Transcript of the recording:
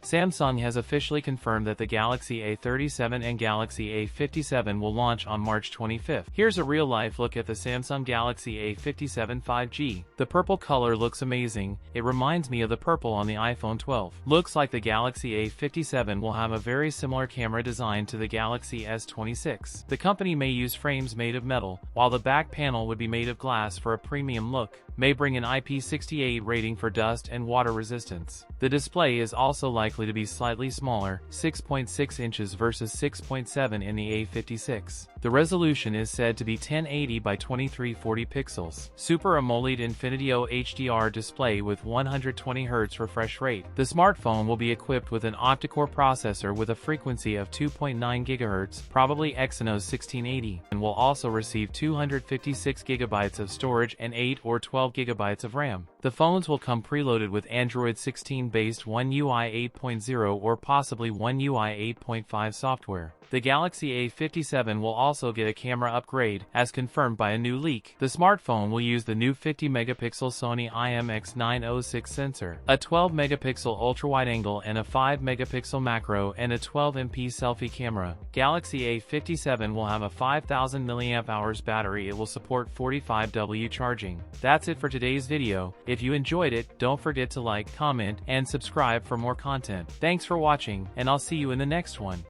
Samsung has officially confirmed that the Galaxy A37 and Galaxy A57 will launch on March 25th. Here's a real-life look at the Samsung Galaxy A57 5G. The purple color looks amazing. It reminds me of the purple on the iPhone 12. Looks like the Galaxy A57 will have a very similar camera design to the Galaxy S26. The company may use frames made of metal, while the back panel would be made of glass for a premium look. May bring an IP68 rating for dust and water resistance. The display is also likely to be slightly smaller, 6.6 inches versus 6.7 in the A56. The resolution is said to be 1080 by 2340 pixels. Super AMOLED Infinity-O HDR display with 120Hz refresh rate. The smartphone will be equipped with an octa-core processor with a frequency of 2.9 GHz, probably Exynos 1680, and will also receive 256 GB of storage and 8 or 12 GB of RAM. The phones will come preloaded with Android 16-based One UI 8.0 or possibly One UI 8.5 software. The Galaxy A57 will also get a camera upgrade, as confirmed by a new leak. The smartphone will use the new 50-megapixel Sony IMX906 sensor, a 12-megapixel ultra-wide-angle and a 5-megapixel macro and a 12MP selfie camera. Galaxy A57 will have a 5000 mAh battery. It will support 45W charging. That's it for today's video. If you enjoyed it, don't forget to like, comment, and subscribe for more content. Thanks for watching, and I'll see you in the next one.